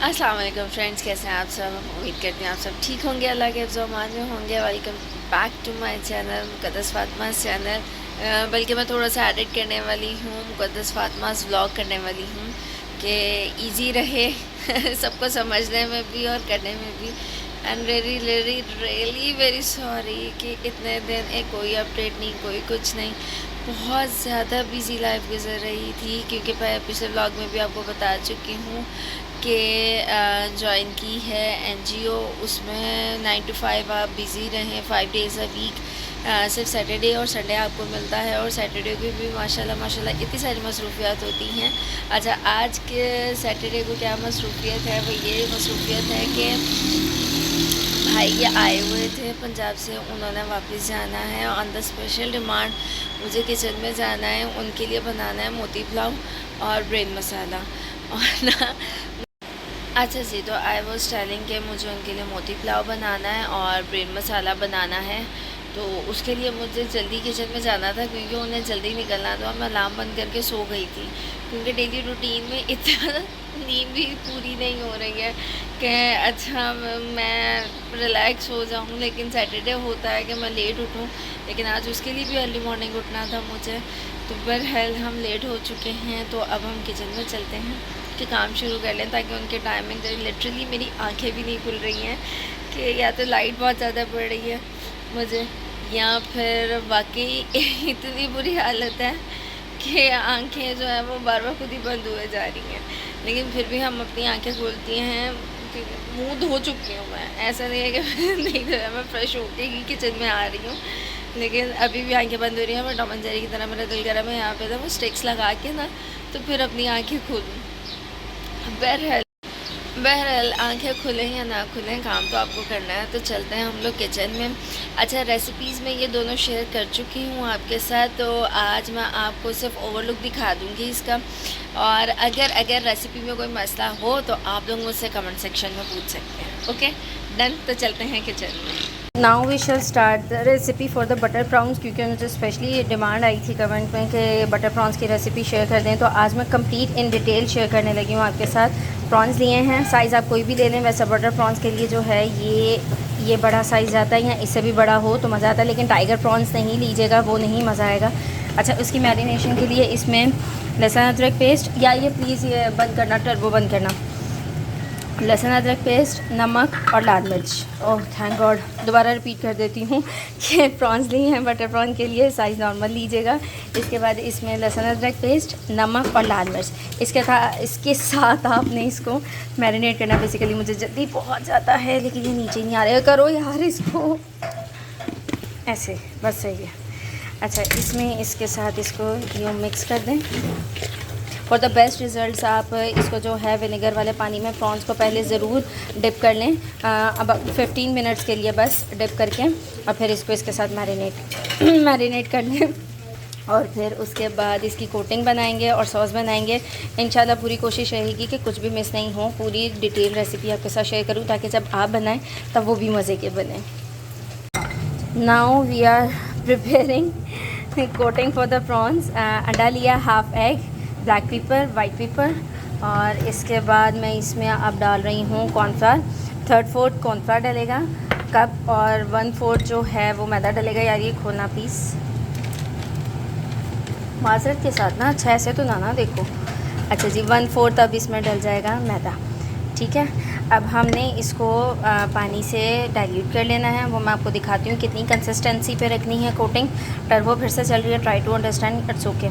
अस्सलाम वालेकुम फ्रेंड्स, कैसे हैं आप सब। उम्मीद करते हैं आप सब ठीक होंगे, अल्लाह के ज़मान में होंगे। Welcome back to my channel Muqaddas Fatima's channel. बल्कि मैं थोड़ा सा एडिट करने वाली हूँ, मुक़द्दस फ़ातिमा's व्लॉग करने वाली हूँ कि इजी रहे सबको समझने में भी और करने में भी। एंड रियली वेरी सॉरी कि इतने दिन कोई अपडेट नहीं, कोई कुछ नहीं। बहुत ज़्यादा बिज़ी लाइफ गुजर रही थी, क्योंकि मैं पिछले व्लॉग में भी आपको बता चुकी हूँ कि ज्वाइन की है एनजीओ। उसमें 9 to 5 आप बिज़ी रहें, 5 days अ वीक। सिर्फ सैटरडे और संडे आपको मिलता है, और सैटरडे को भी माशाल्लाह इतनी सारी मसरूफियात होती हैं। अच्छा, आज के सैटरडे को क्या मसरूफियत है, वो ये मसरूफियत है कि भाई ये आए हुए थे पंजाब से, उन्होंने वापस जाना है। ऑन द स्पेशल डिमांड मुझे किचन में जाना है, उनके लिए बनाना है मोती पुलाव और ब्रेन मसाला। और ना अच्छा जी, तो आई वॉज टेलिंग कि मुझे उनके लिए मोती पुलाव बनाना है और ब्रेन मसाला बनाना है। तो उसके लिए मुझे जल्दी किचन में जाना था, क्योंकि उन्हें जल्दी निकलना था। मैं अलार्म बंद करके सो गई थी, क्योंकि डेली रूटीन में इतना नींद भी पूरी नहीं हो रही है कि अच्छा मैं रिलैक्स हो जाऊँ। लेकिन सैटरडे होता है कि मैं लेट उठूँ, लेकिन आज उसके लिए भी अर्ली मॉर्निंग उठना था मुझे। तो बहरहाल हम लेट हो चुके हैं, तो अब हम किचन में चलते हैं कि काम शुरू कर लें, ताकि उनके टाइमिंग लिटरली मेरी आंखें भी नहीं खुल रही हैं कि या तो लाइट बहुत ज़्यादा पड़ रही है मुझे, या फिर वाकई इतनी बुरी हालत है कि आंखें जो है वो बार बार खुद ही बंद हुए जा रही हैं। लेकिन फिर भी हम अपनी आंखें खोलती हैं। मुंह धो चुकी हूँ मैं, ऐसा नहीं है कि नहीं धोया, मैं फ्रेश होके ही किचन में आ रही हूँ। लेकिन अभी भी आंखें बंद हो रही हैं। मैं टॉम एंड जेरी की तरह मेरा दिल करा मैं यहाँ पे था वो स्टिक्स लगा के ना, तो फिर अपनी आंखें खोलूँ। बहरहाल आंखें खुलें या ना खुलें, काम तो आपको करना है। तो चलते हैं हम लोग किचन में। अच्छा, रेसिपीज़ में ये दोनों शेयर कर चुकी हूँ आपके साथ, तो आज मैं आपको सिर्फ ओवरलुक दिखा दूँगी इसका। और अगर रेसिपी में कोई मसला हो तो आप लोग मुझसे कमेंट सेक्शन में पूछ सकते हैं। ओके डन, तो चलते हैं किचन में। Now we shall start the recipe for the butter prawns, क्योंकि मुझे स्पेशली डिमांड आई थी कमेंट में कि बटर प्रॉन्स की रेसिपी शेयर कर दें। तो आज मैं कंप्लीट इन डिटेल शेयर करने लगी हूँ आपके साथ। प्रॉन्स लिए हैं, साइज़ आप कोई भी ले लें। वैसे बटर प्रॉन्स के लिए जो है ये बड़ा साइज़ आता है, या इससे भी बड़ा हो तो मज़ा आता है, लेकिन टाइगर प्रॉन्स नहीं लीजिएगा, वो नहीं मज़ा आएगा। अच्छा, उसकी मैरिनेशन के लिए इसमें लहसुन अदरक पेस्ट, या ये प्लीज़ ये बंद करना, टर्बो बंद करना। लहसुन अदरक पेस्ट, नमक और लाल मिर्च। ओह थैंक गॉड, दोबारा रिपीट कर देती हूँ कि प्रॉन्स लिए हैं बटर प्रॉन के लिए, साइज़ नॉर्मल लीजिएगा। इसके बाद इसमें लहसुन अदरक पेस्ट, नमक और लाल मिर्च। इसके साथ आपने इसको मैरिनेट करना। बेसिकली मुझे जल्दी बहुत जाता है, लेकिन ये नीचे नहीं आ रहा है। करो यार इसको ऐसे, बस सही है। अच्छा, इसमें इसके साथ इसको यूँ मिक्स कर दें। फॉर द बेस्ट रिज़ल्ट्स आप इसको जो है विनेगर वाले पानी में प्रॉन्स को पहले ज़रूर डिप कर लें, अब 15 मिनट्स के लिए बस डिप करके, और फिर इसको इसके साथ मैरिनेट कर लें। और फिर उसके बाद इसकी कोटिंग बनाएंगे और सॉस बनाएंगे। इंशाल्लाह पूरी कोशिश रहेगी कि कुछ भी मिस नहीं हो, पूरी डिटेल रेसिपी आपके साथ शेयर करूँ, ताकि जब आप बनाएं तब वो भी मज़े के बने। Now we are preparing coating for the prawns. अंडा लिया, half egg, black pepper, white pepper, और इसके बाद मैं इसमें अब डाल रही हूँ कॉर्नफ्लावर। 3/4 कॉर्नफ्लावर डलेगा कप, और 1/4 जो है वो मैदा डलेगा। यार ये खोलना प्लीज़, माजरत के साथ ना, अच्छा ऐसे तो ना देखो। अच्छा जी, 1/4 अब इसमें डल जाएगा मैदा, ठीक है। अब हमने इसको पानी से डाइल्यूट कर लेना है, वो मैं आपको दिखाती हूँ कितनी कंसिस्टेंसी पे रखनी है कोटिंग। टर्बो फिर से चल रही है, try to understand, it's okay.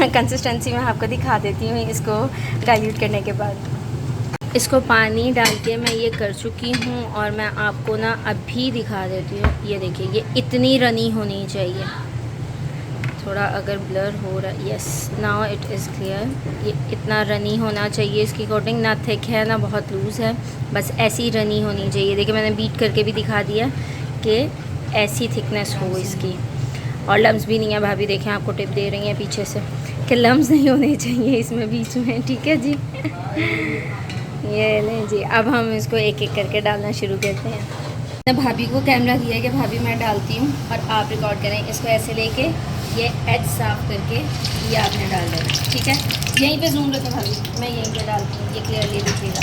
Consistency मैं आपको दिखा देती हूँ इसको डाइल्यूट करने के बाद। इसको पानी डाल के मैं ये कर चुकी हूँ, और मैं आपको ना अभी दिखा देती हूँ। ये देखिए, ये इतनी रनी होनी चाहिए। थोड़ा अगर ब्लर हो रहा है, yes now it is clear. ये इतना रनी होना चाहिए इसकी कोटिंग, ना थिक है ना बहुत लूज़ है, बस ऐसी रनी होनी चाहिए। देखिए मैंने बीट करके भी दिखा दिया कि ऐसी थिकनेस हो इसकी, और लम्स भी नहीं है। भाभी देखें, आपको टिप दे रही हैं पीछे से कि लम्स नहीं होने चाहिए इसमें बीच में, ठीक है जी। ये लें जी, अब हम इसको एक एक करके डालना शुरू करते हैं। मैंने भाभी को कैमरा दिया है कि भाभी मैं डालती हूँ और आप रिकॉर्ड करें। इसको ऐसे लेके ये एज साफ करके ये आपने डाल देना, ठीक है। यहीं पे जूम रखें भाभी, मैं यहीं पे डालती हूँ, ये क्लियरली दिखेगा।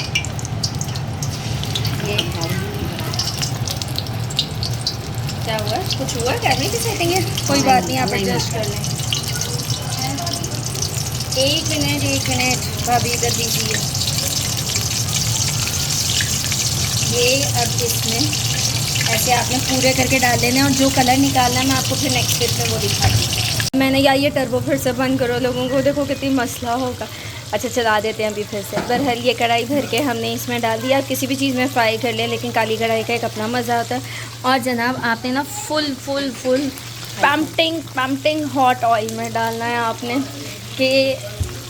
कुछ हुआ कैमरे की सेटिंग है, कोई बात नहीं, आप एडजस्ट कर लें। 1 मिनट भाभी इधर दीजिए। ये अब इसमें ऐसे आपने पूरे करके डाल देने और जो कलर निकालना है मैं आपको फिर नेक्स्ट स्टेप में वो दिखाती हूँ। मैंने यार ये टर्बो फिर से बंद करो, लोगों को देखो कितनी मसला होगा। अच्छा चला देते हैं अभी फिर से। बहरहाल ये कढ़ाई भर के हमने इसमें डाल दिया। आप किसी भी चीज़ में फ्राई कर लें, लेकिन काली कढ़ाई का एक अपना मज़ा होता है। और जनाब आपने ना full full full pampering hot oil में डालना है आपने, कि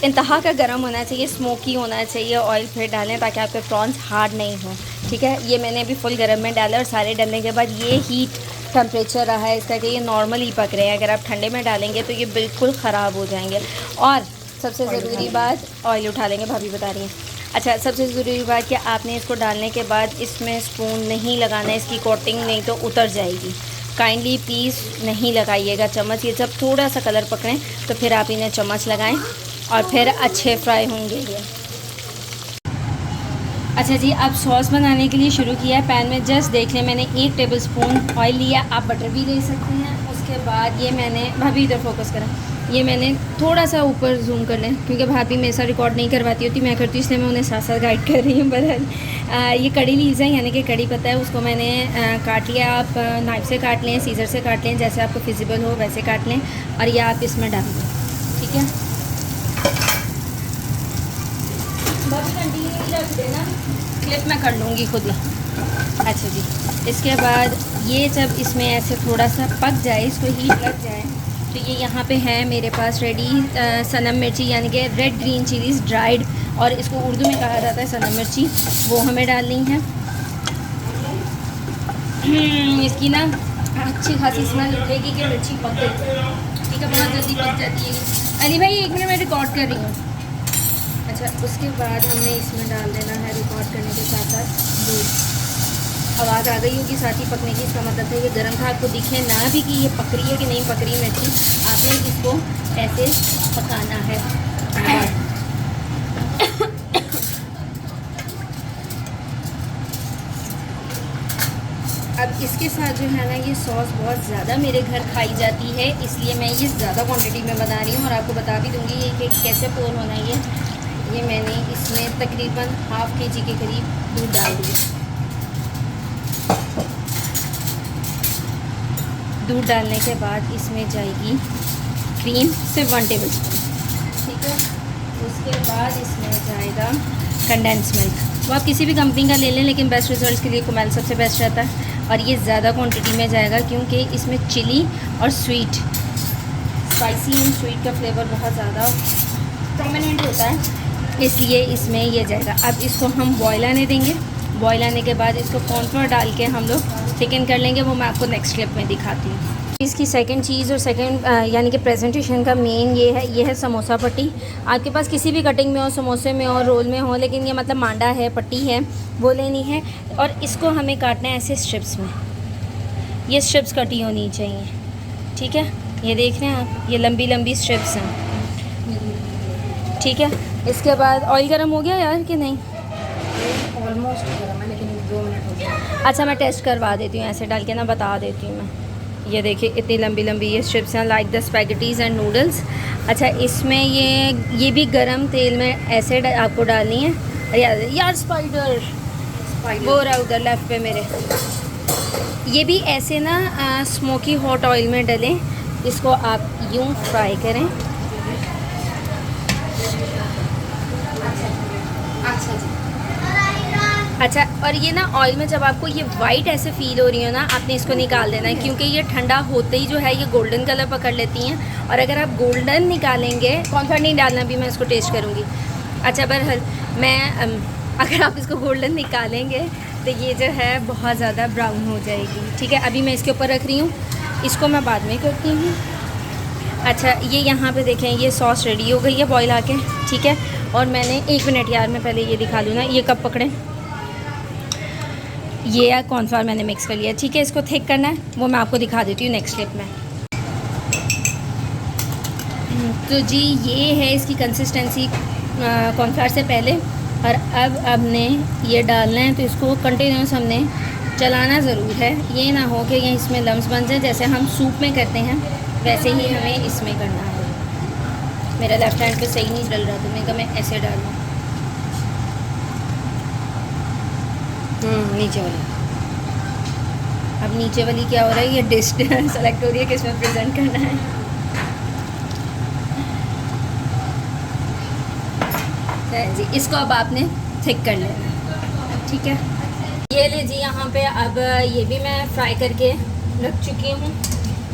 इंतहा का गर्म होना चाहिए, स्मोकी होना चाहिए ऑयल फिर डालें ताकि आपके प्रॉन्स हार्ड नहीं हो। ठीक है, ये मैंने अभी फुल गर्म में डाला और सारे डालने के बाद ये हीट टेम्परेचर रहा है इसका कि ये नॉर्मल ही पक रहे हैं। अगर आप ठंडे में डालेंगे तो ये बिल्कुल ख़राब हो जाएंगे। और सबसे ज़रूरी बात, ऑयल उठा लेंगे भाभी बता रही हैं। अच्छा, सबसे ज़रूरी बात कि आपने इसको डालने के बाद इसमें स्पून नहीं लगाना है, इसकी कोटिंग नहीं तो उतर जाएगी। काइंडली प्लीज़ नहीं लगाइएगा चम्मच। ये जब थोड़ा सा कलर पकड़ें तो फिर आप इन्हें चम्मच लगाएं और फिर अच्छे फ्राई होंगे ये। अच्छा जी, अब सॉस बनाने के लिए शुरू किया है। पैन में जस्ट देख लें मैंने 1 टेबलस्पून ऑयल लिया, आप बटर भी ले सकते हैं। उसके बाद ये मैंने, भाभी इधर फोकस करें, ये मैंने थोड़ा सा ऊपर जूम कर लें क्योंकि भाभी मेरे साथ रिकॉर्ड नहीं करवाती होती, मैं करती हूँ, इसलिए मैं उन्हें साथ साथ गाइड कर रही हूँ। बहरहाल ये कड़ी लीव्स है, यानी कि कड़ी पत्ता है, उसको मैंने काट लिया। आप नाइफ से काट लें, सीजर से काट लें, जैसे आपको फिजिबल हो वैसे काट लें और ये आप इसमें डाल दें। ठीक है, भाभी कंटिन्यू रख देना, क्लिप मैं कर लूँगी खुद ही। अच्छा जी, इसके बाद ये जब इसमें ऐसे थोड़ा सा पक जाए, इसको हीट लग जाए, तो ये यहाँ पे है मेरे पास रेडी सनम मिर्ची, यानी कि रेड ग्रीन चिलीज़ ड्राइड, और इसको उर्दू में कहा जाता है सनम मिर्ची, वो हमें डालनी है। इसकी ना अच्छी खासी स्मेल उठेगी कि मिर्ची पक गई। ठीक है, बहुत जल्दी पक जाती है। अली भाई 1 मिनट मैं रिकॉर्ड कर रही हूँ। अच्छा, उसके बाद हमने इसमें डाल देना है रिकॉर्ड करने के साथ साथ दूध। आवाज़ आ गई होगी साथ ही पकने की, इसका मतलब है ये गर्म था। आपको दिखे ना भी कि ये पक रही है कि नहीं पक रही मिर्ची, आपने इसको ऐसे पकाना है। अब इसके साथ जो है ना, ये सॉस बहुत ज़्यादा मेरे घर खाई जाती है, इसलिए मैं ये ज़्यादा क्वांटिटी में बना रही हूँ और आपको बता भी दूँगी ये कि कैसे पोर होना है। ये मैंने इसमें तकरीबन ½ kg के करीब दूध डाल दिया। दूध डालने के बाद इसमें जाएगी क्रीम, सिर्फ 1 टेबलस्पून। ठीक है, उसके बाद इसमें जाएगा कंडेंस मिल्क। वो आप किसी भी कंपनी का ले लें, लेकिन बेस्ट रिजल्ट्स के लिए कोमेल सबसे बेस्ट रहता है। और ये ज़्यादा क्वांटिटी में जाएगा क्योंकि इसमें चिली और स्वीट, स्पाइसी एंड स्वीट का फ्लेवर बहुत ज़्यादा प्रोमिनेंट होता है, इसलिए इसमें ये जाएगा। अब इसको हम बॉयल आने देंगे। बॉयल आने के बाद इसको कॉर्नफ्लोर डाल के हम लोग थिकन कर लेंगे, वो मैं आपको नेक्स्ट क्लिप में दिखाती हूँ। इसकी सेकंड चीज़ और सेकंड यानी कि प्रेजेंटेशन का मेन ये है समोसा पट्टी। आपके पास किसी भी कटिंग में हो, समोसे में हो, रोल में हो, लेकिन ये मतलब मांडा है, पट्टी है, वो लेनी है और इसको हमें काटना है ऐसे स्ट्रिप्स में। ये स्ट्रिप्स कटी होनी चाहिए। ठीक है, ये देख रहे हैं आप, ये लंबी लंबी स्ट्रिप्स हैं। ठीक है, इसके बाद ऑयल गर्म हो गया यार कि नहीं? ऑलमोस्ट गर्म है, लेकिन 2 मिनट हो गया। अच्छा, मैं टेस्ट करवा देती हूँ, ऐसे डाल के ना बता देती हूँ मैं। ये देखिए इतनी लंबी लंबी ये स्ट्रिप्स हैं, like the spaghettis and noodles. अच्छा, इसमें ये भी गरम तेल में ऐसे आपको डालनी है। यार स्पाइडर वो रहा उधर लेफ्ट पे मेरे। ये भी ऐसे ना स्मोकी हॉट ऑयल में डलें, इसको आप यूँ फ्राई करें। अच्छा जी, अच्छा, और ये ना ऑयल में जब आपको ये वाइट ऐसे फील हो रही हो ना, आपने इसको निकाल देना है क्योंकि ये ठंडा होते ही जो है ये गोल्डन कलर पकड़ लेती हैं। और अगर आप गोल्डन निकालेंगे, कॉर्नफ्लोर नहीं डालना, भी मैं इसको टेस्ट करूँगी। अच्छा, बहरहाल मैं अगर आप इसको गोल्डन निकालेंगे तो ये जो है बहुत ज़्यादा ब्राउन हो जाएगी। ठीक है, अभी मैं इसके ऊपर रख रही हूँ, इसको मैं बाद में करती हूँ। अच्छा, ये यहाँ पे देखें, ये सॉस रेडी हो गई है बॉयल आके। ठीक है, और मैंने 1 मिनट यार, मैं पहले ये दिखा लूँ ना, ये कब पकड़ें। ये कॉर्नफ्लोर मैंने मिक्स कर लिया। ठीक है, इसको थिक करना है, वो मैं आपको दिखा देती हूँ नेक्स्ट स्टेप में। तो जी ये है इसकी कंसिस्टेंसी कॉर्नफ्लोर से पहले, और अब हमने ये डालना है, तो इसको कंटिन्यूस हमने चलाना ज़रूर है, ये ना हो कि ये इसमें लम्स बन जाए। जैसे हम सूप में करते हैं वैसे ही हमें इसमें करना है। मेरा लेफ्ट हैंड पे सही नहीं डल रहा तो मैं कहा मैं ऐसे डालूँ। नीचे वाली। अब नीचे वाली क्या हो रहा है, ये डिश सेलेक्ट हो रही है कि इसमें प्रेजेंट करना है। तो जी इसको अब आपने थिक कर लेना, ठीक है। ये ले जी यहाँ पे। अब ये भी मैं फ्राई करके रख चुकी हूँ,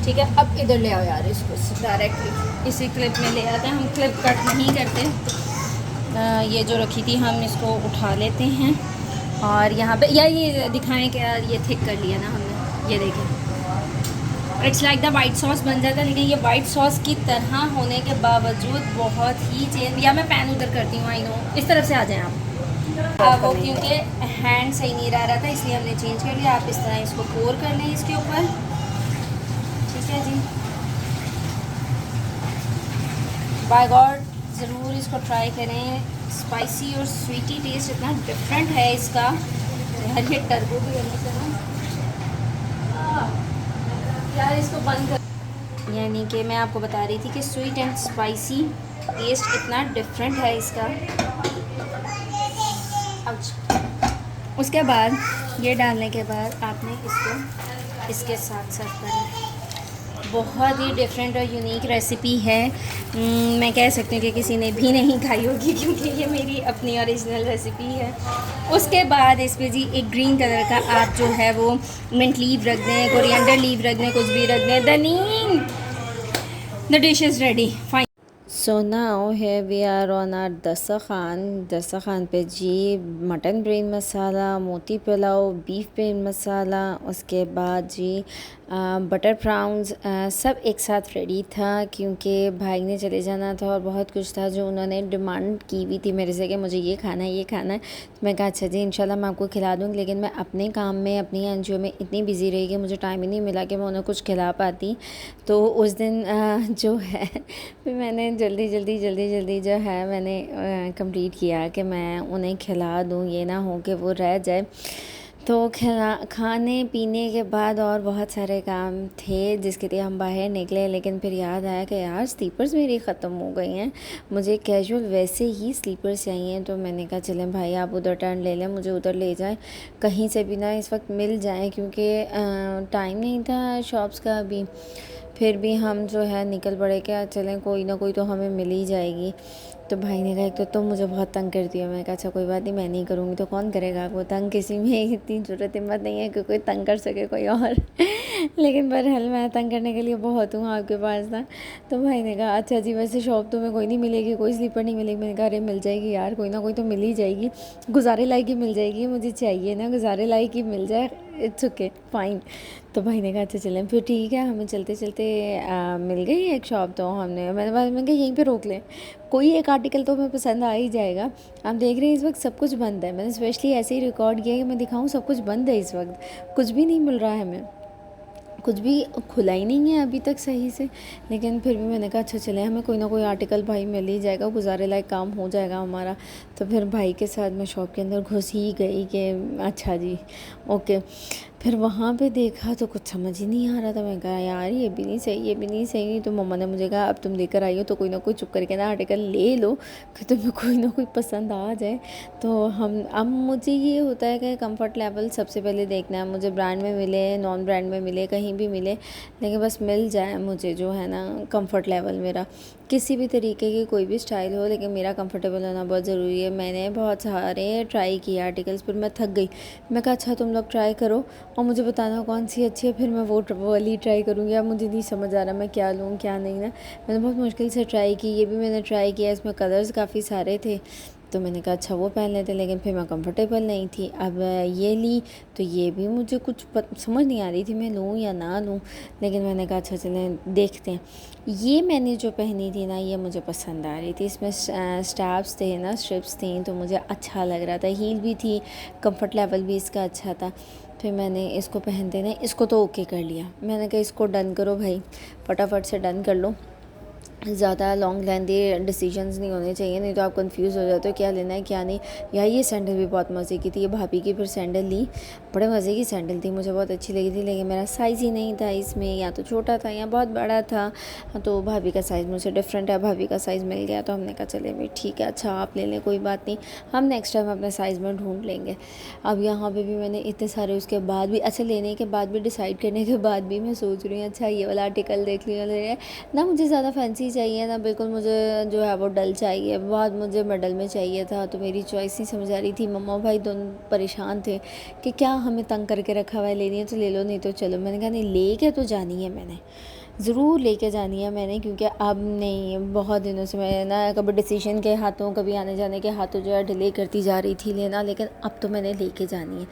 ठीक है। अब इधर ले आओ यार इसको डायरेक्टली इसी क्लिप में ले आते हैं। हम क्लिप कट नहीं करते। ये जो रखी थी हम इसको उठा लेते हैं और यहाँ पे या ये दिखाएं कि यार ये थिक कर लिया ना हमने, ये देखें। It's like the white sauce बन जाता है, लेकिन ये वाइट सॉस की तरह होने के बावजूद बहुत ही चेंज। या मैं पैन उधर करती हूँ, आई नो। इस तरफ से आ जाएं आप। वो क्योंकि हैंड सही नहीं रहा था इसलिए हमने चेंज कर लिया। आप इस तरह इसको पोर कर लें इसके ऊपर, ठीक है जी। बाय गॉड ज़रूर इसको ट्राई करें। स्पाइसी और स्वीटी टेस्ट इतना डिफरेंट है इसका। यार ये टर्बो भी होने से ना यार इसको बंद कर। यानी कि मैं आपको बता रही थी कि स्वीट एंड स्पाइसी टेस्ट इतना डिफरेंट है इसका। उसके बाद ये डालने के बाद आपने इसको इसके साथ सर्व करना। बहुत ही डिफरेंट और यूनिक रेसिपी है। मैं कह सकती हूँ कि किसी ने भी नहीं खाई होगी क्योंकि ये मेरी अपनी ओरिजिनल रेसिपी है। उसके बाद इस पर जी एक ग्रीन कलर का आप जो है वो मिंट लीव रख दें, कोरिएंडर लीव रख दें, कुछ भी रख दें। The dish is ready fine. So now here we are on our दस्तरखान पे जी मटन ब्रेन मसाला, मोती पुलाव, बीफ ब्रेन मसाला, उसके बाद जी बटर प्राउन्स सब एक साथ रेडी था क्योंकि भाई ने चले जाना था और बहुत कुछ था जो उन्होंने डिमांड की हुई थी मेरे से कि मुझे ये खाना है, ये खाना है। तो मैं कहा अच्छा जी इंशाल्लाह मैं आपको खिला दूँगी, लेकिन मैं अपने काम में अपनी एनजीओ में इतनी बिज़ी रही कि मुझे टाइम ही नहीं मिला कि मैं उन्हें कुछ खिला पाती। तो उस दिन जो है फिर मैंने जल्दी जो है मैंने कंप्लीट किया कि मैं उन्हें खिला दूँ, ये ना हो कि वो रह जाए। तो खाने पीने के बाद और बहुत सारे काम थे जिसके लिए हम बाहर निकले, लेकिन फिर याद आया कि यार स्लीपर्स मेरी ख़त्म हो गई हैं, मुझे कैजुअल वैसे ही स्लीपर्स चाहिए। तो मैंने कहा चलें भाई आप उधर टर्न ले लें, मुझे उधर ले जाएं, कहीं से भी ना इस वक्त मिल जाएं क्योंकि टाइम नहीं था शॉप्स का अभी। फिर भी हम जो है निकल पड़े क्या चलें कोई ना कोई तो हमें मिल ही जाएगी। तो भाई ने कहा एक तो तुम मुझे बहुत तंग करती हो। मैं कहा अच्छा कोई बात नहीं, मैं नहीं करूँगी तो कौन करेगा। वो तंग किसी में इतनी ज़रूरत हिम्मत नहीं है कि कोई तंग कर सके कोई और लेकिन बहरहाल मैं तंग करने के लिए बहुत हूँ आपके पास ना। तो भाई ने कहा अच्छा जी वैसे शॉप तुम्हें कोई नहीं मिलेगी, कोई स्लीपर नहीं मिलेगी। मैंने कहा अरे मिल जाएगी यार, कोई ना कोई तो मिल ही जाएगी, गुजारे लायक ही मिल जाएगी, मुझे चाहिए ना गुजारे लायक ही मिल जाए, इट्स ओके फाइन। तो भाई ने कहा अच्छा चलें फिर ठीक है। हमें चलते चलते मिल गई एक शॉप। तो मैंने कहा यहीं पे रोक लें, कोई एक आर्टिकल तो हमें पसंद आ ही जाएगा। आप देख रहे हैं इस वक्त सब कुछ बंद है, मैंने स्पेशली ऐसे ही रिकॉर्ड किया कि मैं दिखाऊं सब कुछ बंद है इस वक्त, कुछ भी नहीं मिल रहा है हमें, कुछ भी खुला ही नहीं है अभी तक सही से। लेकिन फिर भी मैंने कहा अच्छा चले हमें कोई ना कोई आर्टिकल भाई मिल ही जाएगा, गुजारे लायक काम हो जाएगा हमारा। तो फिर भाई के साथ मैं शॉप के अंदर घुस ही गई कि अच्छा जी ओके। फिर वहाँ पे देखा तो कुछ समझ ही नहीं आ रहा था। मैं कहा यार ये भी नहीं सही, ये भी नहीं सही। तो मम्मा ने मुझे कहा अब तुम लेकर आई हो तो कोई ना कोई चुप करके ना आर्टिकल ले लो कि तुम्हें कोई ना कोई पसंद आ जाए। तो अब मुझे ये होता है कि कंफर्ट लेवल सबसे पहले देखना है, मुझे ब्रांड में मिले नॉन ब्रांड में मिले कहीं भी मिले, लेकिन बस मिल जाए मुझे जो है ना कंफर्ट लेवल मेरा, किसी भी तरीके की कोई भी स्टाइल हो लेकिन मेरा कंफर्टेबल होना बहुत ज़रूरी है। मैंने बहुत सारे ट्राई किए आर्टिकल्स, फिर मैं थक गई। मैं कहा अच्छा तुम लोग ट्राई करो और मुझे बताना कौन सी अच्छी है, फिर मैं वो वाली ट्राई करूँगी। अब मुझे नहीं समझ आ रहा मैं क्या लूँ क्या नहीं ना। मैंने बहुत मुश्किल से ट्राई की, ये भी मैंने ट्राई किया, इसमें कलर्स काफ़ी सारे थे। तो मैंने कहा अच्छा वो पहन लेते, लेकिन फिर मैं कंफर्टेबल नहीं थी। अब ये ली तो ये भी मुझे कुछ समझ नहीं आ रही थी मैं लूँ या ना लूँ, लेकिन मैंने कहा अच्छा चलें देखते हैं। ये मैंने जो पहनी थी ना ये मुझे पसंद आ रही थी, इसमें स्ट्रैप्स थे ना, स्ट्रिप्स थी तो मुझे अच्छा लग रहा था, हील भी थी, कंफर्ट लेवल भी इसका अच्छा था। फिर मैंने इसको पहनते ना इसको तो ओके कर लिया। मैंने कहा इसको डन करो भाई, फटाफट से डन कर लो। ज़्यादा लॉन्ग लेंथी डिसीजंस नहीं होने चाहिए, नहीं तो आप कंफ्यूज हो जाते हो क्या लेना है क्या नहीं। यार ये सैंडल भी बहुत मज़े की थी, ये भाभी की फिर सैंडल ली, बड़े मज़े की सैंडल थी, मुझे बहुत अच्छी लगी थी, लेकिन मेरा साइज़ ही नहीं था इसमें, या तो छोटा था या बहुत बड़ा था। तो भाभी का साइज़ मुझसे डिफरेंट है, भाभी का साइज़ मिल गया तो हमने कहा चले भाई ठीक है, अच्छा आप ले लें कोई बात नहीं, हम नेक्स्ट टाइम अपने साइज़ में ढूंढ लेंगे। अब यहाँ पे भी मैंने इतने सारे उसके बाद भी, अच्छा लेने के बाद भी, डिसाइड करने के बाद भी मैं सोच रही हूँ अच्छा ये वाला आर्टिकल देख लिया ना, मुझे ज़्यादा फैंसी चाहिए ना, बिल्कुल मुझे जो है वो डल चाहिए, बहुत मुझे मिडल में चाहिए था। तो मेरी चॉइस ही समझ आ रही थी, मम्मा भाई दोनों परेशान थे कि क्या हमें तंग करके रखा हुआ है, लेनी है तो ले लो नहीं तो चलो। मैंने कहा नहीं ले के तो जानी है, मैंने ज़रूर लेके जानी है मैंने, क्योंकि अब नहीं, बहुत दिनों से मैं ना कभी डिसीजन के हाथों कभी आने जाने के हाथों जो है डिले करती जा रही थी लेना, लेकिन अब तो मैंने लेके जानी है।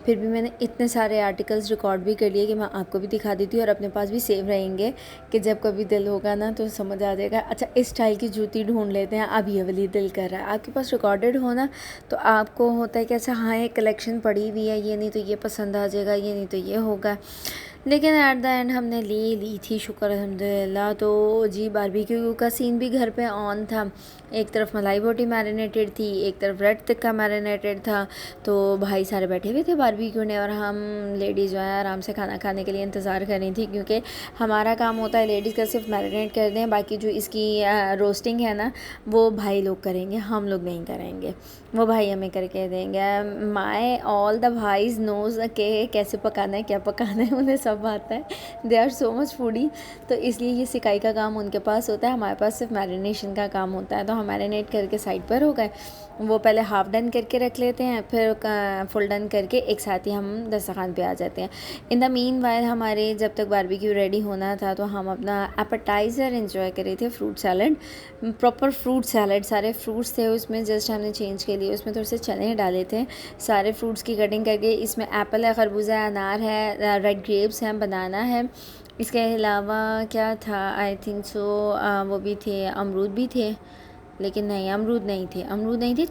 फिर भी मैंने इतने सारे आर्टिकल्स रिकॉर्ड भी कर लिए कि मैं आपको भी दिखा देती हूँ और अपने पास भी सेव रहेंगे कि जब कभी दिल होगा ना तो समझ आ जाएगा अच्छा इस स्टाइल की जूती ढूंढ लेते हैं, अब ये वाली दिल कर रहा है। आपके पास रिकॉर्डेड हो ना तो आपको होता है कि अच्छा हाँ ये कलेक्शन पड़ी हुई है, ये नहीं तो ये पसंद आ जाएगा, ये नहीं तो ये होगा। लेकिन एट द एंड हमने ले ली थी, शुक्र अल्हम्दुलिल्लाह। तो जी बारबेक्यू का सीन भी घर पे ऑन था, एक तरफ मलाई बोटी मैरिनेटेड थी, एक तरफ रेड टिक्का मैरिनेटेड था। तो भाई सारे बैठे हुए थे बारबेक्यू ने, और हम लेडीज़ जो है आराम से खाना खाने के लिए इंतज़ार कर रही थी, क्योंकि हमारा काम होता है लेडीज़ का सिर्फ मैरिनेट कर दें, बाकी जो इसकी रोस्टिंग है ना वो भाई लोग करेंगे, हम लोग नहीं करेंगे, वो भाई हमें करके देंगे। माई ऑल द भाईज नोज़ के कैसे पकाना है क्या पकाना है, उन्हें सब आता है, they are so much foodie. तो इसलिए ये सिकाई का काम उनके पास होता है, हमारे पास सिर्फ मैरिनेशन का काम होता है। तो हम मैरिनेट करके साइड पर हो गए, वो पहले हाफ़ डन करके रख लेते हैं, फिर फुल डन करके एक साथ ही हम दस्तरखान पे आ जाते हैं। इन द मीन वाइल हमारे जब तक बारबेक्यू रेडी होना था तो हम अपना एपेटाइज़र एंजॉय कर रहे थे, fruit salad, proper fruit salad, सारे फ्रूट्स थे उसमें, जस्ट हमने चेंज के लिए उसमें थोड़े से चने डाले थे, सारे फ्रूट्स की कटिंग करके। इसमें एप्पल है, खरबूजा है, अनार है, रेड ग्रेप्स हैं, बनाना है, इसके अलावा क्या था आई थिंक सो वो भी थे, अमरूद भी थे, लेकिन नहीं अमरूद नहीं थे,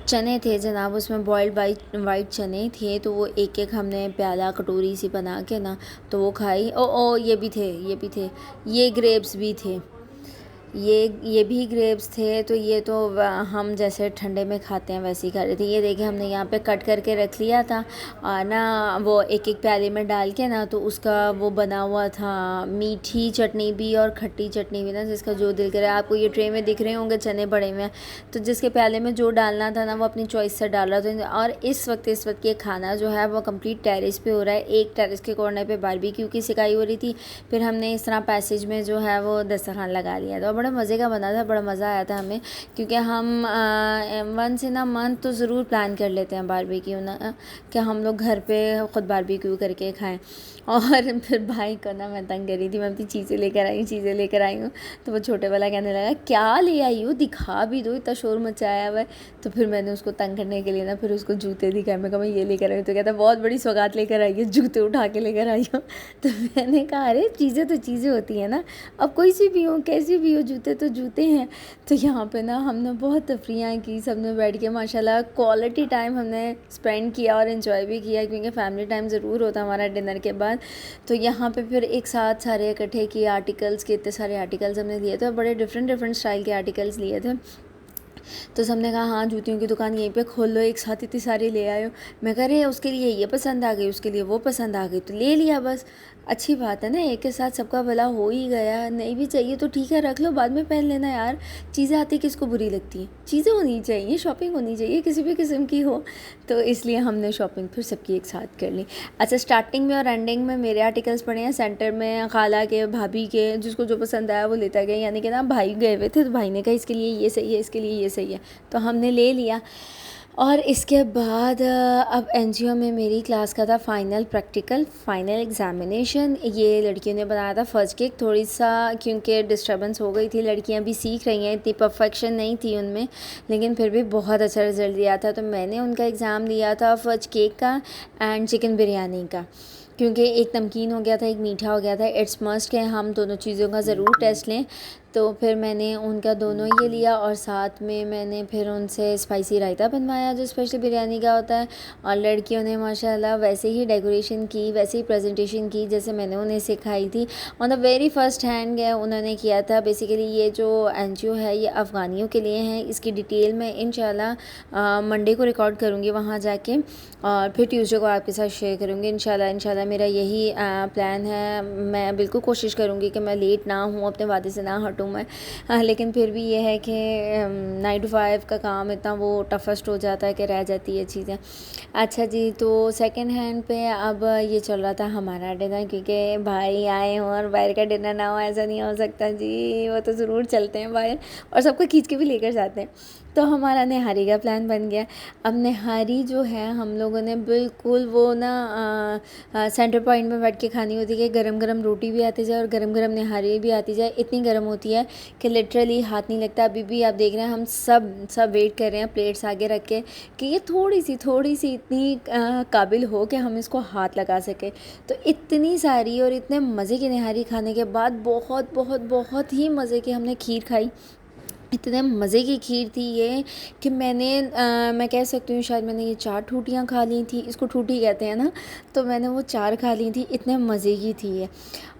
चने थे जनाब, उसमें बॉइल्ड वाइट चने थे। तो वो एक एक हमने प्याला कटोरी सी बना के ना तो वो खाई। ओ ये भी थे, ये ग्रेप्स भी थे, ये भी ग्रेप्स थे। तो ये तो हम जैसे ठंडे में खाते हैं वैसे ही खा रहे थे। ये देखिए हमने यहाँ पे कट करके रख लिया था और ना वो एक एक प्याले में डाल के ना तो उसका वो बना हुआ था, मीठी चटनी भी और खट्टी चटनी भी ना, जिसका जो दिल करे। आपको ये ट्रे में दिख रहे होंगे चने बड़े में, तो जिसके प्याले में जो डालना था ना वो अपनी चॉइस से डाल रहा था। और इस वक्त ये खाना जो है वो कंप्लीट टेरेस पे हो रहा है, एक टेरेस के कॉर्नर पे बारबेक्यू की सिकाई हो रही थी, फिर हमने इस तरह पैसेज में जो है वो दस्तरखान लगा लिया था। बड़ा मज़े का बना था, बड़ा मज़ा आया था हमें, क्योंकि हम वंस इन अ मंथ तो ज़रूर प्लान कर लेते हैं बारबेक्यू ना, कि हम लोग घर पे ख़ुद बारबेक्यू करके खाएं। और फिर भाई को ना मैं तंग करी थी, मैं अपनी चीज़ें लेकर आई हूँ। तो वो छोटे वाला कहने लगा क्या ले आई हो, दिखा भी दो, इतना शोर मचाया हुआ है। तो फिर मैंने उसको तंग करने के लिए ना फिर उसको जूते दिखाए, मैं कहा मैं ये लेकर आई हूँ। तो कहता बहुत बड़ी सौगात लेकर आई है, जूते उठा के लेकर आई हूँ। तो मैंने कहा अरे चीज़ें तो चीज़ें होती हैं ना, अब कोई सी भी हो कैसी भी हो, जूते तो जूते हैं। तो यहाँ पे ना हमने बहुत तफरियाँ की, सबने बैठ के माशाल्लाह क्वालिटी टाइम हमने स्पेंड किया और इन्जॉय भी किया, क्योंकि फैमिली टाइम ज़रूर होता हमारा डिनर के बाद। तो यहाँ पे फिर एक साथ सारे इकट्ठे किए आर्टिकल्स के, इतने सारे आर्टिकल्स हमने लिए थे, बड़े डिफरेंट स्टाइल के आर्टिकल्स लिए थे। तो सबने कहा हाँ जूतियों की दुकान यहीं पे खोल लो, एक साथ इतनी सारी ले आयो। मैं कह रही उसके लिए ये पसंद आ गई, उसके लिए वो पसंद आ गई, तो ले लिया बस। अच्छी बात है ना, एक के साथ सबका भला हो ही गया। नहीं भी चाहिए तो ठीक है रख लो, बाद में पहन लेना यार, चीज़ें आती किसको बुरी लगती हैं, चीज़ें होनी चाहिए, शॉपिंग होनी चाहिए किसी भी किस्म की हो। तो इसलिए हमने शॉपिंग फिर सबकी एक साथ कर ली। अच्छा स्टार्टिंग में और एंडिंग में मेरे आर्टिकल्स पड़े हैं, सेंटर में खाला के, भाभी के, जिसको जो पसंद आया वो लेता गया। यानी कि ना भाई गए हुए थे तो भाई ने कहा इसके लिए ये सही है, इसके लिए ये सही है, तो हमने ले लिया। और इसके बाद अब एनजीओ में मेरी क्लास का था फाइनल प्रैक्टिकल, फाइनल एग्ज़ामिनेशन। ये लड़कियों ने बनाया था फर्स्ट केक, थोड़ी सा क्योंकि डिस्टर्बेंस हो गई थी, लड़कियां भी सीख रही हैं, इतनी परफेक्शन नहीं थी उनमें, लेकिन फिर भी बहुत अच्छा रिज़ल्ट दिया था। तो मैंने उनका एग्ज़ाम दिया था फर्स्ट केक का एंड चिकन बिरयानी का, क्योंकि एक नमकीन हो गया था, एक मीठा हो गया था। इट्स मस्ट कि हम दोनों चीज़ों का ज़रूर टेस्ट लें। तो फिर मैंने उनका दोनों ये लिया और साथ में मैंने फिर उनसे स्पाइसी रायता बनवाया जो स्पेशल बिरयानी का होता है। और लड़कियों ने माशाल्लाह वैसे ही डेकोरेशन की, वैसे ही प्रेजेंटेशन की जैसे मैंने उन्हें सिखाई थी। On the very first hand उन्होंने किया था। बेसिकली ये जो एनजीओ है ये अफ़गानियों के लिए है। इसकी डिटेल मैं इंशाल्लाह मंडे को रिकॉर्ड करूँगी वहाँ जाके, और फिर ट्यूसडे को आपके साथ शेयर करूँगी इंशाल्लाह मेरा यही प्लान है। मैं बिल्कुल कोशिश करूँगी कि मैं लेट ना हूँ, अपने वादे से ना हटूँ मैं। लेकिन फिर भी ये है कि 9 to 5 का काम इतना वो टफेस्ट हो जाता है कि रह जाती है चीज़ें। अच्छा जी, तो सेकंड हैंड पे अब ये चल रहा था हमारा डिनर, क्योंकि भाई आए हों और बाहर का डिनर ना हो ऐसा नहीं हो सकता जी। वो तो ज़रूर चलते हैं बाहर और सबको खींच के भी लेकर जाते हैं। तो हमारा निहारी का प्लान बन गया। अब निहारी जो है हम लोगों ने बिल्कुल वो ना सेंटर पॉइंट में बैठ के खानी होती है कि गरम गरम रोटी भी आती जाए और गरम गरम निहारी भी आती जाए। इतनी गर्म होती है कि लिटरली हाथ नहीं लगता। अभी भी आप देख रहे हैं हम सब वेट कर रहे हैं प्लेट्स आगे रख के कि ये थोड़ी सी इतनी काबिल हो कि हम इसको हाथ लगा सके। तो इतनी सारी और इतने मज़े की निहारी खाने के बाद बहुत ही मज़े की हमने खीर खाई। इतने मज़े की खीर थी ये कि मैं कह सकती हूँ शायद मैंने ये 4 ठूटियाँ खा ली थी। इसको ठूठी कहते हैं ना, तो मैंने वो 4 खा ली थी। इतने मज़े की थी ये।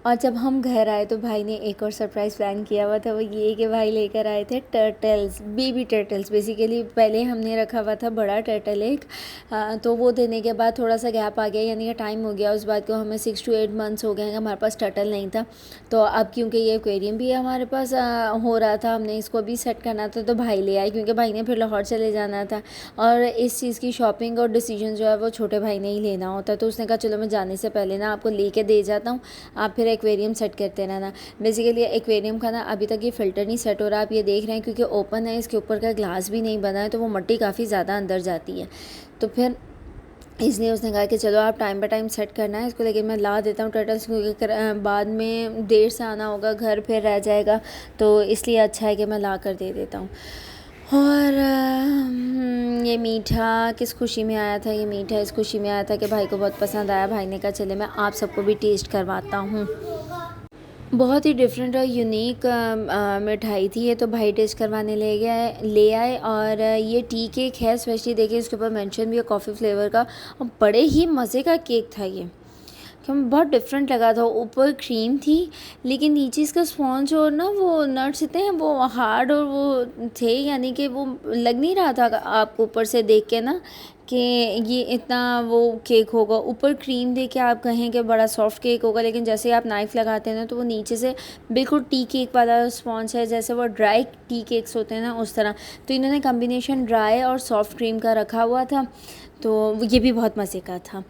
और जब हम घर आए तो भाई ने एक और सरप्राइज़ प्लान किया हुआ था। वो ये कि भाई लेकर आए थे टर्टल्स, बेबी टर्टल्स। बेसिकली पहले हमने रखा हुआ था बड़ा टर्टल एक, तो वो देने के बाद थोड़ा सा गैप आ गया, यानी कि टाइम हो गया उस बात को। हमें 6 to 8 मंथ्स हो गए हैं हमारे पास टर्टल नहीं था। तो अब क्योंकि ये एक्वेरियम भी हमारे पास हो रहा था, हमने इसको भी सेट करना था, तो भाई ले आए क्योंकि भाई ने फिर लाहौर चले जाना था और इस चीज़ की शॉपिंग और डिसीजन जो है वो छोटे भाई ने ही लेना होता। तो उसने कहा चलो मैं जाने से पहले ना आपको लेके दे जाता हूँ, आप फिर एक्वेरियम सेट करते रहना। बेसिकली एक्वेरियम का ना अभी तक ये फ़िल्टर नहीं सेट हो रहा, आप ये देख रहे हैं क्योंकि ओपन है, इसके ऊपर का ग्लास भी नहीं बना है, तो वो मिट्टी काफ़ी ज़्यादा अंदर जाती है। तो फिर इसलिए उसने कहा कि चलो आप टाइम बाय टाइम सेट करना है इसको, लेकिन मैं ला देता हूँ टर्टल्स, क्योंकि बाद में देर से आना होगा घर, फिर रह जाएगा, तो इसलिए अच्छा है कि मैं ला कर दे देता हूँ। और ये मीठा किस खुशी में आया था, ये मीठा इस खुशी में आया था कि भाई को बहुत पसंद आया। भाई ने कहा चले मैं आप सबको भी टेस्ट करवाता हूँ। बहुत ही डिफरेंट और यूनिक मिठाई थी ये, तो भाई टेस्ट करवाने ले आए। और ये टी केक है, स्पेशली देखिए इसके ऊपर मेंशन भी है कॉफ़ी फ्लेवर का, और बड़े ही मज़े का केक था ये, कि हमें बहुत डिफरेंट लगा था। ऊपर क्रीम थी लेकिन नीचे इसका स्पॉन्ज और ना वो नट्स इतने हैं वो हार्ड और वो थे, यानी कि वो लग नहीं रहा था आपको ऊपर से देख के ना कि ये इतना वो केक होगा। ऊपर क्रीम दे के आप कहें कि बड़ा सॉफ्ट केक होगा, लेकिन जैसे आप नाइफ़ लगाते हैं ना तो वो नीचे से बिल्कुल टी केक वाला स्पॉन्ज है, जैसे वो ड्राई टी केक्स होते हैं ना उस तरह। तो इन्होंने कम्बिनेशन ड्राई और सॉफ्ट क्रीम का रखा हुआ था, तो ये भी बहुत मज़े का था।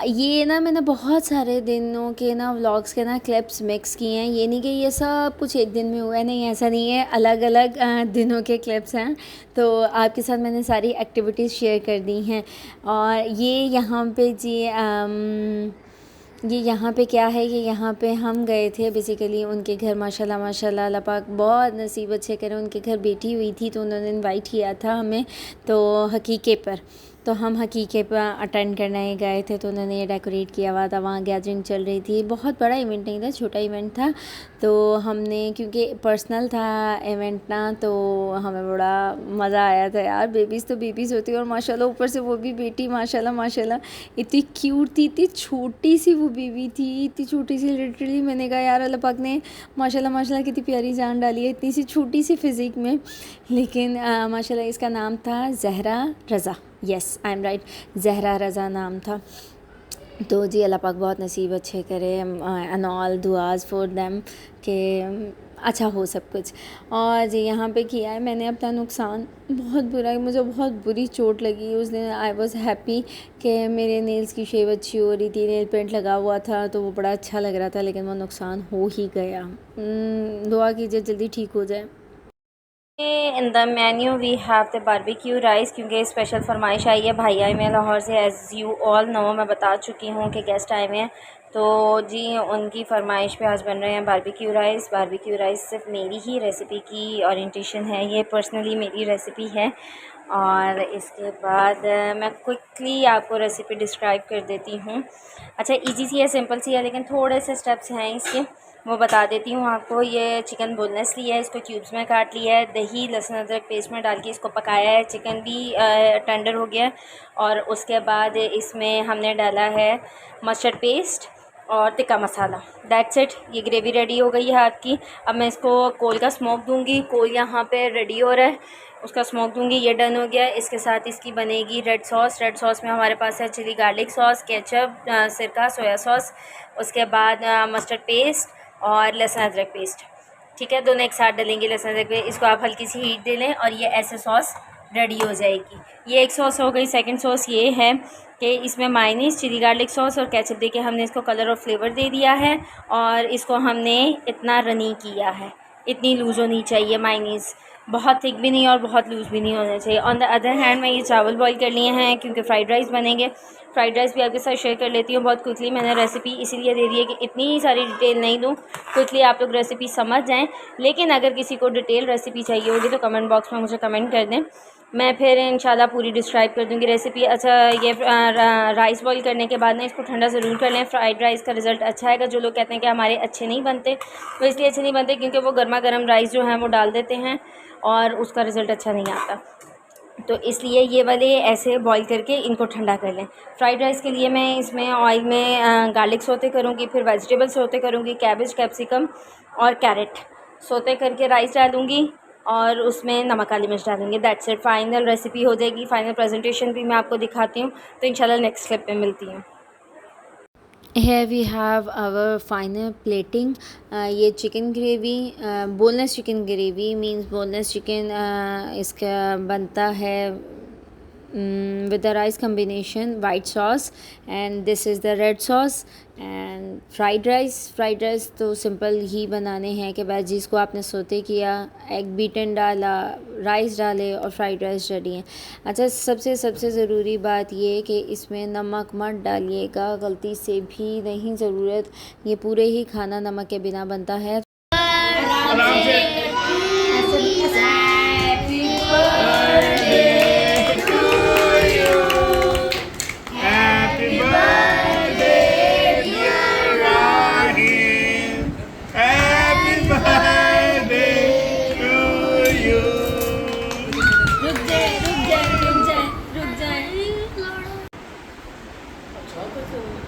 ये ना मैंने बहुत सारे दिनों के ना व्लॉग्स के ना क्लिप्स मिक्स किए हैं। ये नहीं कि ये सब कुछ एक दिन में हुआ है, नहीं ऐसा नहीं है, अलग अलग दिनों के क्लिप्स हैं। तो आपके साथ मैंने सारी एक्टिविटीज़ शेयर कर दी हैं। और ये यहाँ पे जी ये यहाँ पे क्या है, ये यहाँ पे हम गए थे बेसिकली उनके घर। माशाल्लाह अल्लाह पाक बहुत नसीब अच्छे करें, उनके घर बेटी हुई थी तो उन्होंने इनवाइट किया था हमें, तो हकीके पर, तो हम हकीके पर अटेंड करने गए थे। तो उन्होंने ये डेकोरेट किया हुआ था, वहाँ गैदरिंग चल रही थी। बहुत बड़ा इवेंट नहीं था, छोटा इवेंट था। तो हमने, क्योंकि पर्सनल था इवेंट ना, तो हमें बड़ा मज़ा आया था यार। बेबीज़ तो बेबीज़ होती है और माशाल्लाह ऊपर से वो भी बेटी माशाल्लाह इतनी क्यूट थी, इतनी छोटी सी वो बेबी थी, इतनी छोटी सी। लिटरली मैंने कहा यार अल्लाह पाक ने माशाल्लाह कितनी प्यारी जान डाली है इतनी सी छोटी सी फिज़िक में। लेकिन माशाल्लाह इसका नाम था Zahra Raza, yes I am right, Zahra Raza नाम था। तो जी अल्लाह पाक बहुत नसीब अच्छे करे, एंड ऑल दुआज़ फॉर देम कि अच्छा हो सब कुछ। और जी यहाँ पे किया है मैंने अपना नुकसान, बहुत बुरा, मुझे बहुत बुरी चोट लगी उस दिन। आई वाज़ हैप्पी कि मेरे नेल्स की शेप अच्छी हो रही थी, नेल पेंट लगा हुआ था तो वो बड़ा अच्छा लग रहा था, लेकिन वो नुकसान हो ही गया। दुआ कीजिए जल्दी ठीक हो जाए। In the menu we have the barbecue rice, क्योंकि स्पेशल फरमाइश आई है, भाई आए मैं लाहौर से, एज़ यू ऑल नो, मैं बता चुकी हूँ कि गेस्ट आए हुए हैं। तो जी उनकी फरमाइश पे आज बन रहे हैं बारबेक्यू राइस। बारबेक्यू राइस सिर्फ मेरी ही रेसिपी की ओरिएंटेशन है, ये पर्सनली मेरी रेसिपी है। और इसके बाद मैं क्विकली आपको रेसिपी डिस्क्राइब कर देती हूँ। अच्छा इजी सी है, सिंपल सी है, लेकिन थोड़े से स्टेप्स हैं इसके। वो बता देती हूँ आपको। ये चिकन बोनलेस लिया है, इसको क्यूब्स में काट लिया है, दही लहसुन अदरक पेस्ट में डाल के इसको पकाया है। चिकन भी टेंडर हो गया है। और उसके बाद इसमें हमने डाला है मस्टर्ड पेस्ट और टिक्का मसाला। That's it. ये ग्रेवी रेडी हो गई है आपकी। अब मैं इसको कोल का स्मोक दूंगी। कोल यहाँ पे रेडी हो रहा है, उसका स्मोक दूंगी। ये डन हो गया। इसके साथ इसकी बनेगी रेड सॉस। रेड सॉस में हमारे पास है चिली गार्लिक सॉस, केचप, सिरका, सोया सॉस, उसके बाद मस्टर्ड पेस्ट और लहसुन अदरक पेस्ट। ठीक है, दोनों एक साथ डलेंगे लहसुन अदरक पेस्ट। इसको आप हल्की सी हीट दे लें और ये ऐसे सॉस रेडी हो जाएगी। ये एक सॉस हो गई। सेकंड सॉस ये है कि इसमें मायोनीज़, चिली गार्लिक सॉस और केचप देके हमने इसको कलर और फ्लेवर दे दिया है। और इसको हमने इतना रनी किया है, इतनी लूज़ होनी चाहिए मायोनीज़, बहुत थिक भी नहीं और बहुत लूज़ भी नहीं होना चाहिए। ऑन द अदर हैंड मैं ये चावल बॉईल कर लिए हैं क्योंकि फ्राइड राइस बनेंगे। फ्राइड राइस भी आपके साथ शेयर कर लेती हूँ बहुत क्विकली। मैंने रेसिपी इसीलिए दे दी है कि इतनी सारी डिटेल नहीं दूँ, क्विकली आप लोग रेसिपी समझ जाएँ। लेकिन अगर किसी को डिटेल रेसिपी चाहिए होगी तो कमेंट बॉक्स में मुझे कमेंट कर दें, मैं फिर इंशाल्लाह पूरी डिस्क्राइब कर दूँगी रेसिपी। अच्छा, ये राइस बॉईल करने के बाद ना इसको ठंडा ज़रूर कर लें। फ्राइड राइस का रिज़ल्ट अच्छा आएगा। जो लोग कहते हैं कि हमारे अच्छे नहीं बनते, वो इसलिए अच्छे नहीं बनते क्योंकि वो गर्मा गर्म राइस जो हैं वो डाल देते हैं और उसका रिज़ल्ट अच्छा नहीं आता। तो इसलिए ये वाले ऐसे बॉईल करके इनको ठंडा कर लें। फ्राइड राइस के लिए मैं इसमें ऑयल में गार्लिक सोते करूँगी, फिर वेजिटेबल सोते करूँगी, कैबेज, कैप्सिकम और कैरेट सोते करके राइस डालूँगी और उसमें नमक काली मिर्च डालेंगे। That's it. फाइनल रेसिपी हो जाएगी। फाइनल प्रेजेंटेशन भी मैं आपको दिखाती हूँ। तो इंशाल्लाह नेक्स्ट क्लिप में मिलती हूँ। Here we have our final plating. ये chicken gravy, boneless chicken gravy means boneless chicken इसका बनता है with the rice combination, white sauce, and this is the red sauce and fried rice तो simple ही बनाने हैं कि वेजीज़ को आपने सोते किया, एग बीटन डाला, राइस डाले और फ्राइड राइस रेडी हैं। अच्छा, सबसे ज़रूरी बात ये कि इसमें नमक मत डालिएगा गलती से भी नहीं, ज़रूरत, ये पूरे ही खाना नमक के बिना बनता है।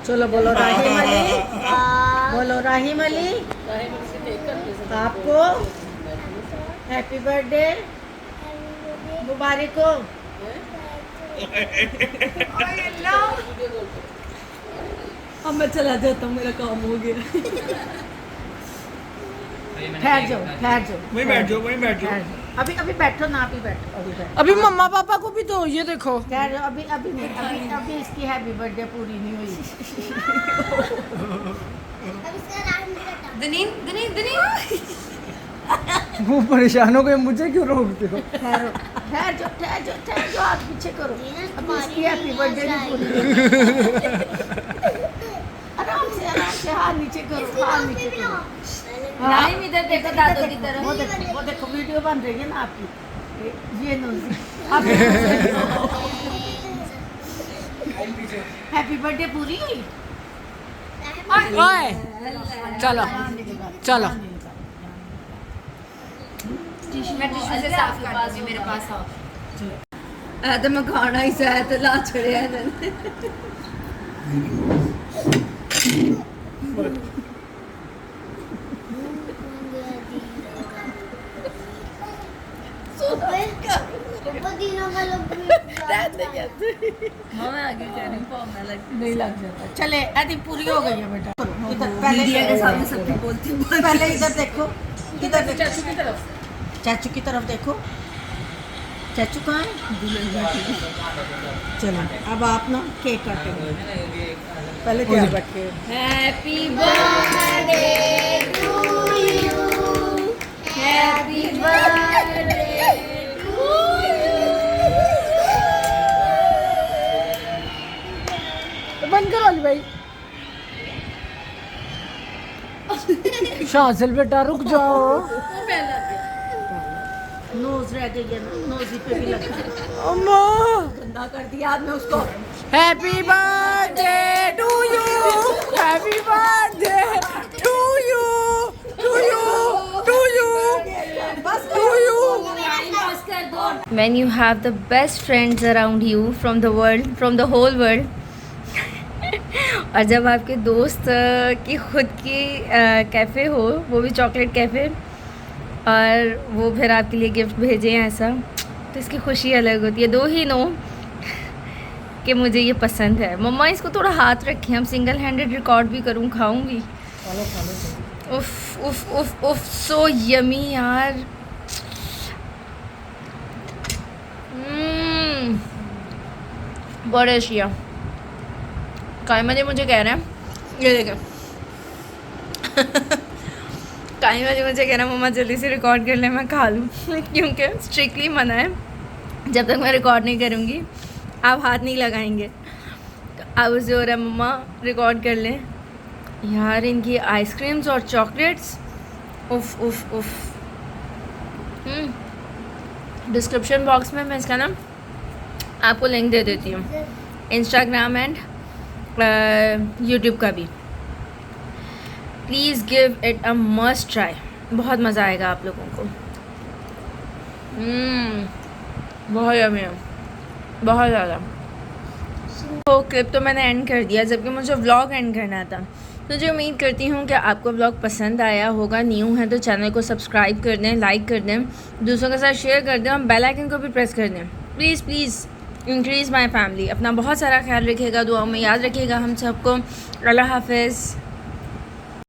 चलो बोलो राहिम अली, बोलो राहिम अली, आपको हैप्पी बर्थडे मुबारक हो। अब मैं चला जाता हूँ, मेरा काम हो गया। ठहर जाओ वहीं बैठ जाओ अभी बैठो ना, अभी बैठो अभी मम्मा पापा को भी दो, ये देखो। ठहर जाओ अभी इसकी हैप्पी बर्थडे पूरी नहीं हुई। वो परेशान हो गए, मुझे क्यों रोकते हो? ठहर जाओ आप पीछे करो, अभी इसकी हैप्पी बर्थडे नहीं पूरी हुई। आराम से हाथ नीचे करो, राहिम इधर देखो, दादू की तरफ। वो देखो वीडियो बन रही है ना आपकी, ये नोजी हैप्पी बर्थडे पूरी हुई। ओए चलो मैं टिश्यू से साफ कर दूंगी, मेरे पास आओ। तो मैं खाना ही चाहे तो ला छड़े नहीं लग जाता। चले आदि पूरी हो गई है बेटा। इधर पहले इधर देखो, इधर देखो, चाचू की तरफ देखो। चाचू कहाँ है? चलो अब आप ना केक काटेंगे। पहले क्या रखे? Happy birthday to you, happy birthday to you. बंद करो अली भाई। शाजिल बेटा रुक जाओ। नोज रह गई है ना, नोजी पे भी लगा। अम्मा गंदा कर दिया आपने उसको। Happy birthday to you, happy birthday to you, When you have the best friends around you from the world, from the whole world, और जब आपके दोस्त की खुद की कैफ़े हो, वो भी चॉकलेट कैफ़े, और वो फिर आपके लिए गिफ्ट भेजें ऐसा, तो इसकी खुशी अलग होती है। दो ही नो कि मुझे ये पसंद है। मम्मा इसको थोड़ा हाथ रखें, हम सिंगल हैंडेड रिकॉर्ड भी करूँ, खाऊंगी। उफ उफ उफ उफ, सो यमी यार। बड़े शिया कायमा जी मुझे कह रहे हैं, ये देखें कायमा जी मुझे कह रहा है मम्मा जल्दी से रिकॉर्ड कर ले, मैं खा लूँ क्योंकि स्ट्रिक्टली मना है, जब तक मैं रिकॉर्ड नहीं करूँगी आप हाथ नहीं लगाएंगे। तो अब उसे हो रहा है मम्मा रिकॉर्ड कर लें। यार इनकी आइसक्रीम्स और चॉकलेट्स, उफ उफ उफ। डिस्क्रिप्शन बॉक्स में मैं इसका ना आपको लिंक दे देती हूँ, इंस्टाग्राम एंड यूट्यूब का भी। Please give it a must try, बहुत मज़ा आएगा आप लोगों को। बहुत यम्मी है, बहुत ज़्यादा। तो क्लिप तो मैंने एंड कर दिया, जबकि मुझे व्लॉग एंड करना था। मुझे उम्मीद करती हूँ कि आपको व्लॉग पसंद आया होगा। न्यू है तो चैनल को सब्सक्राइब कर दें, लाइक कर दें, दूसरों के साथ शेयर कर दें और बेल आइकन को भी प्रेस कर दें। Please please increase my family. अपना बहुत सारा ख्याल रखिएगा, दुआओं में याद रखिएगा हम सबको। अल्लाह हाफ़िज़।